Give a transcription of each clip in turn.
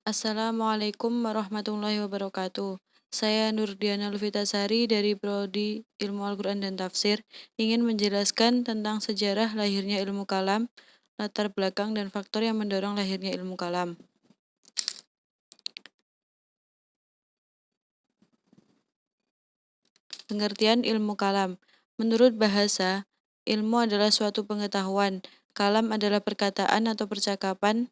Assalamualaikum warahmatullahi wabarakatuh. Saya Nurdiana Lutfitasari dari Prodi Ilmu Al-Quran dan Tafsir ingin menjelaskan tentang sejarah lahirnya ilmu kalam, latar belakang dan faktor yang mendorong lahirnya ilmu kalam. Pengertian ilmu kalam. Menurut bahasa, ilmu adalah suatu pengetahuan. Kalam adalah perkataan atau percakapan.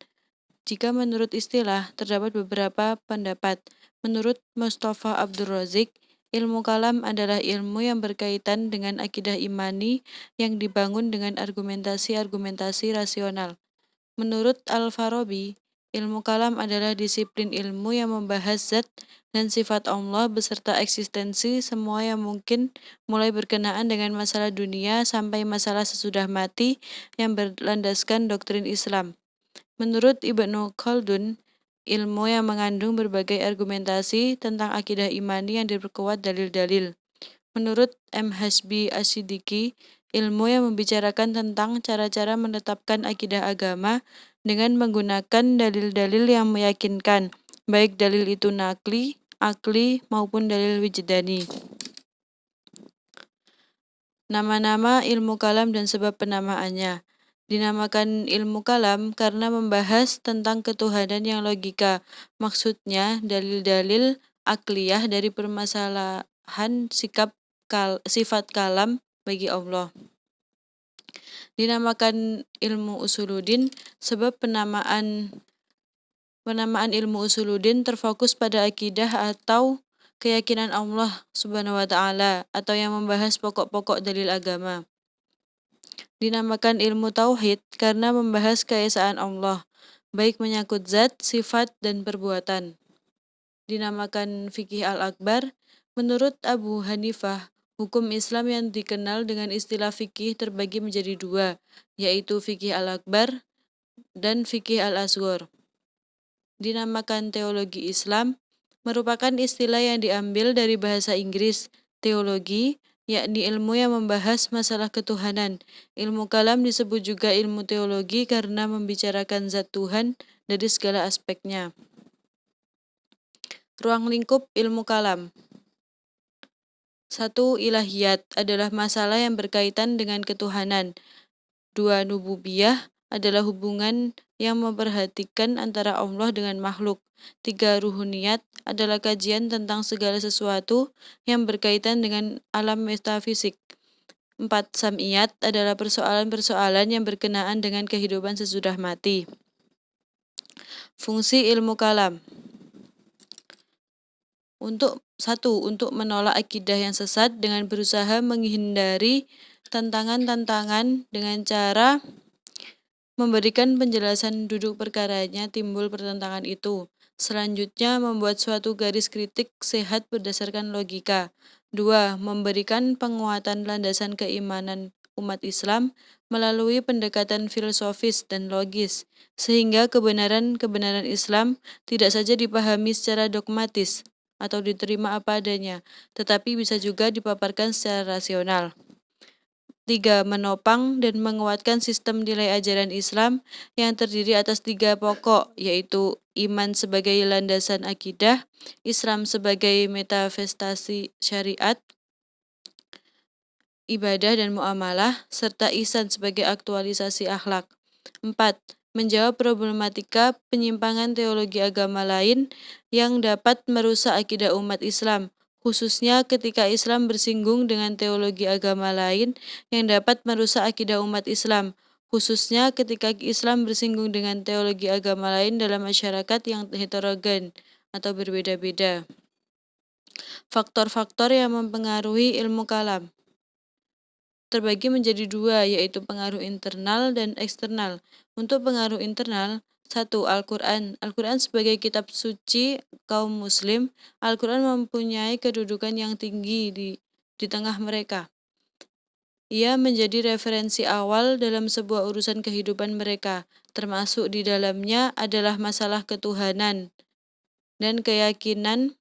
Jika menurut istilah, terdapat beberapa pendapat. Menurut Mustafa Abdul Razik, ilmu kalam adalah ilmu yang berkaitan dengan akidah imani yang dibangun dengan argumentasi-argumentasi rasional. Menurut Al-Farabi, ilmu kalam adalah disiplin ilmu yang membahas zat dan sifat Allah beserta eksistensi semua yang mungkin, mulai berkenaan dengan masalah dunia sampai masalah sesudah mati yang berlandaskan doktrin Islam. Menurut Ibnu Khaldun, ilmu yang mengandung berbagai argumentasi tentang akidah imani yang diperkuat dalil-dalil. Menurut M. Hasbi Asyidiki, ilmu yang membicarakan tentang cara-cara menetapkan akidah agama dengan menggunakan dalil-dalil yang meyakinkan, baik dalil itu nakli, akli, maupun dalil wijdani. Nama-nama ilmu kalam dan sebab penamaannya. Dinamakan ilmu kalam karena membahas tentang ketuhanan yang logika. Maksudnya dalil-dalil akliyah dari permasalahan sifat kalam bagi Allah. Dinamakan ilmu usuluddin sebab penamaan ilmu usuluddin terfokus pada akidah atau keyakinan Allah Subhanahu wa taala atau yang membahas pokok-pokok dalil agama. Dinamakan ilmu tauhid karena membahas keesaan Allah, baik menyangkut zat, sifat, dan perbuatan. Dinamakan fikih al-akbar, menurut Abu Hanifah, hukum Islam yang dikenal dengan istilah fikih terbagi menjadi dua, yaitu fikih al-akbar dan fikih al-asghar. Dinamakan teologi Islam, merupakan istilah yang diambil dari bahasa Inggris, teologi, yakni ilmu yang membahas masalah ketuhanan. Ilmu kalam disebut juga ilmu teologi karena membicarakan zat Tuhan dari segala aspeknya. Ruang lingkup ilmu kalam. 1. Ilahiyat adalah masalah yang berkaitan dengan ketuhanan. 2. Nububiyah adalah hubungan yang memperhatikan antara Allah dengan makhluk. 3. Ruhuniyat adalah kajian tentang segala sesuatu yang berkaitan dengan alam metafisik. 4. Sam'iyat adalah persoalan-persoalan yang berkenaan dengan kehidupan sesudah mati. Fungsi ilmu kalam. Untuk menolak akidah yang sesat dengan berusaha menghindari tantangan-tantangan dengan cara memberikan penjelasan duduk perkaranya timbul pertentangan itu. Selanjutnya, membuat suatu garis kritik sehat berdasarkan logika. 2. Memberikan penguatan landasan keimanan umat Islam melalui pendekatan filosofis dan logis, sehingga kebenaran-kebenaran Islam tidak saja dipahami secara dogmatis atau diterima apa adanya, tetapi bisa juga dipaparkan secara rasional. 3. Menopang dan menguatkan sistem nilai ajaran Islam yang terdiri atas 3 pokok, yaitu iman sebagai landasan akidah, Islam sebagai metafestasi syariat, ibadah dan muamalah, serta ihsan sebagai aktualisasi akhlak. 4. Menjawab problematika penyimpangan teologi agama lain yang dapat merusak akidah umat Islam, khususnya ketika Islam bersinggung dengan teologi agama lain yang dapat merusak akidah umat Islam, khususnya ketika Islam bersinggung dengan teologi agama lain dalam masyarakat yang heterogen atau berbeda-beda. Faktor-faktor yang mempengaruhi ilmu kalam terbagi menjadi dua, yaitu pengaruh internal dan eksternal. Untuk pengaruh internal, 1. Al-Quran. Al-Quran sebagai kitab suci kaum muslim, Al-Quran mempunyai kedudukan yang tinggi di tengah mereka. Ia menjadi referensi awal dalam sebuah urusan kehidupan mereka, termasuk di dalamnya adalah masalah ketuhanan dan keyakinan.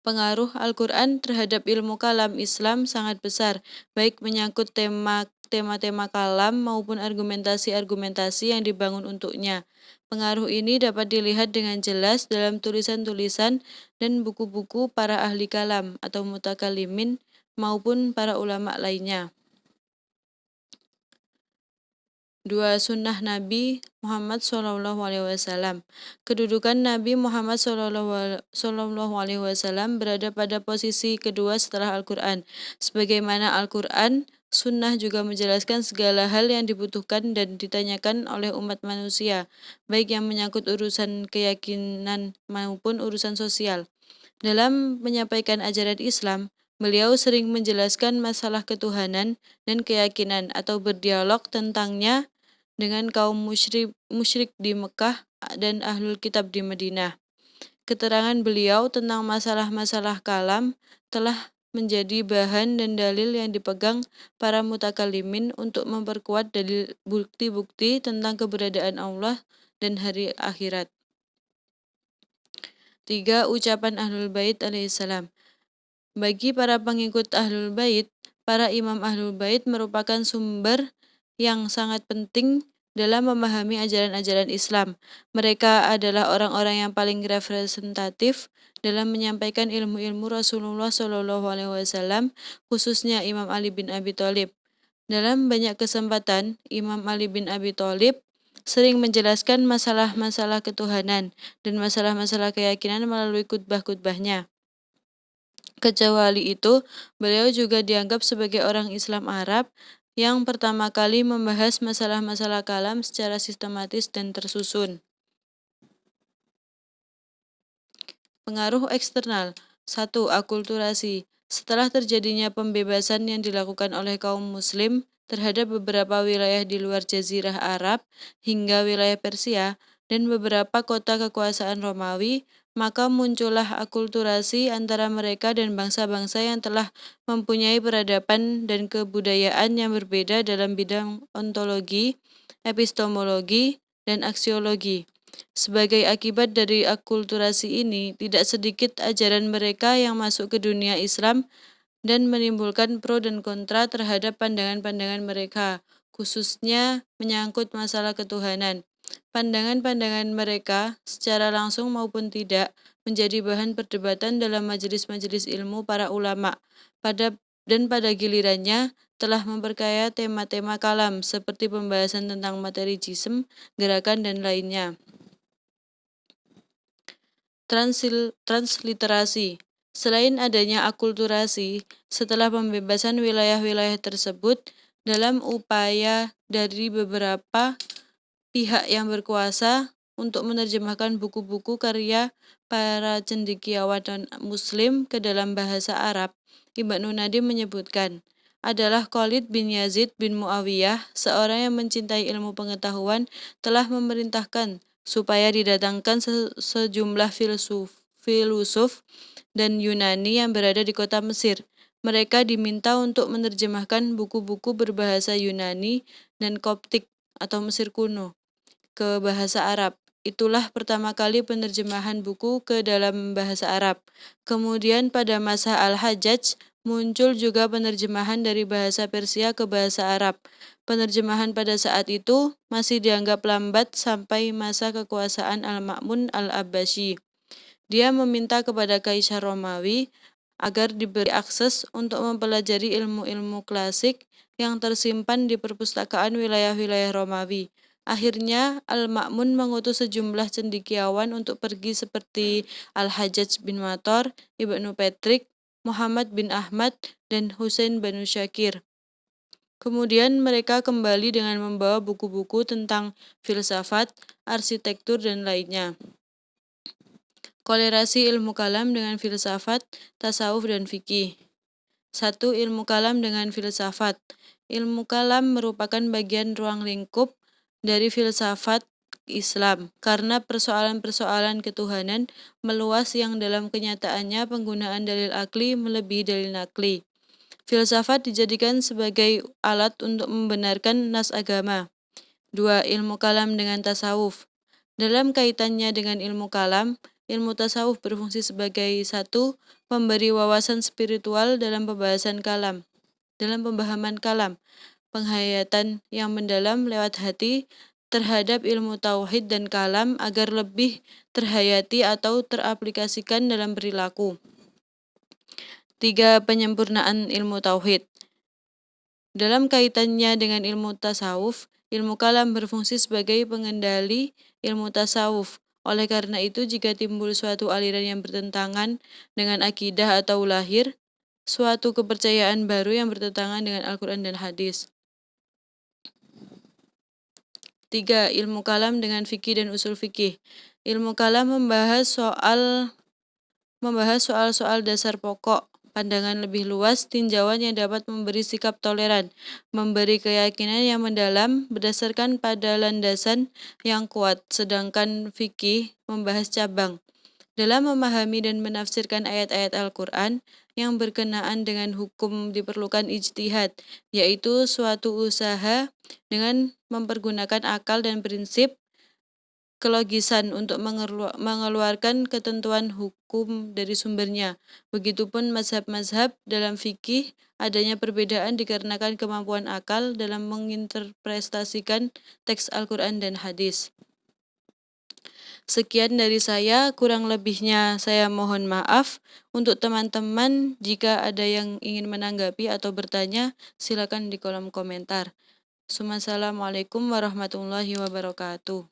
Pengaruh Al-Quran terhadap ilmu kalam Islam sangat besar, baik menyangkut tema-tema kalam maupun argumentasi-argumentasi yang dibangun untuknya. Pengaruh ini dapat dilihat dengan jelas dalam tulisan-tulisan dan buku-buku para ahli kalam atau mutakalimin maupun para ulama lainnya. 2. Sunnah Nabi Muhammad SAW. Kedudukan Nabi Muhammad SAW berada pada posisi kedua setelah Al-Quran. Sebagaimana Al-Quran, Sunnah juga menjelaskan segala hal yang dibutuhkan dan ditanyakan oleh umat manusia, baik yang menyangkut urusan keyakinan maupun urusan sosial. Dalam menyampaikan ajaran Islam, beliau sering menjelaskan masalah ketuhanan dan keyakinan atau berdialog tentangnya dengan kaum musyrik di Mekah dan ahlul kitab di Madinah. Keterangan beliau tentang masalah-masalah kalam telah menjadi bahan dan dalil yang dipegang para mutakalimin untuk memperkuat dalil bukti-bukti tentang keberadaan Allah dan hari akhirat. 3. Ucapan Ahlul Bait alaihissalam. Bagi para pengikut Ahlul Bait, para imam Ahlul Bait merupakan sumber yang sangat penting dalam memahami ajaran-ajaran Islam. Mereka adalah orang-orang yang paling representatif dalam menyampaikan ilmu-ilmu Rasulullah SAW, khususnya Imam Ali bin Abi Thalib. Dalam banyak kesempatan, Imam Ali bin Abi Thalib sering menjelaskan masalah-masalah ketuhanan dan masalah-masalah keyakinan melalui khutbah-khutbahnya. Kecuali itu, beliau juga dianggap sebagai orang Islam Arab yang pertama kali membahas masalah-masalah kalam secara sistematis dan tersusun. Pengaruh eksternal. 1. Akulturasi. Setelah terjadinya pembebasan yang dilakukan oleh kaum muslim terhadap beberapa wilayah di luar Jazirah Arab hingga wilayah Persia dan beberapa kota kekuasaan Romawi, maka muncullah akulturasi antara mereka dan bangsa-bangsa yang telah mempunyai peradaban dan kebudayaan yang berbeda dalam bidang ontologi, epistemologi, dan aksiologi. Sebagai akibat dari akulturasi ini, tidak sedikit ajaran mereka yang masuk ke dunia Islam dan menimbulkan pro dan kontra terhadap pandangan-pandangan mereka, khususnya menyangkut masalah ketuhanan. Pandangan-pandangan mereka, secara langsung maupun tidak, menjadi bahan perdebatan dalam majelis-majelis ilmu para ulama. Pada gilirannya, telah memperkaya tema-tema kalam seperti pembahasan tentang materi jism, gerakan, dan lainnya. Transliterasi. Selain adanya akulturasi, setelah pembebasan wilayah-wilayah tersebut, dalam upaya dari beberapa pihak yang berkuasa untuk menerjemahkan buku-buku karya para cendekiawan Muslim ke dalam bahasa Arab, Ibnu Nadim menyebutkan, adalah Khalid bin Yazid bin Muawiyah, seorang yang mencintai ilmu pengetahuan, telah memerintahkan supaya didatangkan sejumlah filosof dan Yunani yang berada di kota Mesir. Mereka diminta untuk menerjemahkan buku-buku berbahasa Yunani dan Koptik atau Mesir kuno ke bahasa Arab. Itulah pertama kali penerjemahan buku ke dalam bahasa Arab. Kemudian pada masa Al-Hajjaj muncul juga penerjemahan dari bahasa Persia ke bahasa Arab. Penerjemahan pada saat itu masih dianggap lambat sampai masa kekuasaan Al-Ma'mun Al-Abbasyi. Dia meminta kepada Kaisar Romawi agar diberi akses untuk mempelajari ilmu-ilmu klasik yang tersimpan di perpustakaan wilayah-wilayah Romawi. Akhirnya, Al-Ma'mun mengutus sejumlah cendekiawan untuk pergi seperti Al-Hajjaj bin Mator, Ibnu Petrik, Muhammad bin Ahmad, dan Husain bin Syakir. Kemudian mereka kembali dengan membawa buku-buku tentang filsafat, arsitektur, dan lainnya. Kolerasi ilmu kalam dengan filsafat, tasawuf, dan fikih. 1. Ilmu kalam dengan filsafat. Ilmu kalam merupakan bagian ruang lingkup dari filsafat Islam, karena persoalan-persoalan ketuhanan meluas yang dalam kenyataannya penggunaan dalil akli melebihi dalil nakli. Filsafat dijadikan sebagai alat untuk membenarkan nas agama. 2. Ilmu kalam dengan tasawuf. Dalam kaitannya dengan ilmu kalam, ilmu tasawuf berfungsi sebagai 1. Memberi wawasan spiritual dalam pembahasan kalam. Dalam pemahaman kalam, penghayatan yang mendalam lewat hati terhadap ilmu tauhid dan kalam agar lebih terhayati atau teraplikasikan dalam perilaku. 3. Penyempurnaan ilmu tauhid. Dalam kaitannya dengan ilmu tasawuf, ilmu kalam berfungsi sebagai pengendali ilmu tasawuf. Oleh karena itu, jika timbul suatu aliran yang bertentangan dengan akidah atau lahir suatu kepercayaan baru yang bertentangan dengan Al-Quran dan hadis. 3. Ilmu kalam dengan fikih dan usul fikih. Ilmu kalam membahas soal-soal dasar pokok, pandangan lebih luas, tinjauan yang dapat memberi sikap toleran, memberi keyakinan yang mendalam berdasarkan pada landasan yang kuat, sedangkan fikih membahas cabang. Dalam memahami dan menafsirkan ayat-ayat Al-Quran yang berkenaan dengan hukum diperlukan ijtihad, yaitu suatu usaha dengan mempergunakan akal dan prinsip kelogisan untuk mengeluarkan ketentuan hukum dari sumbernya. Begitupun mazhab-mazhab dalam fikih, adanya perbedaan dikarenakan kemampuan akal dalam menginterpretasikan teks Al-Quran dan hadis. Sekian dari saya, kurang lebihnya saya mohon maaf. Untuk teman-teman, jika ada yang ingin menanggapi atau bertanya, silakan di kolom komentar. Assalamualaikum warahmatullahi wabarakatuh.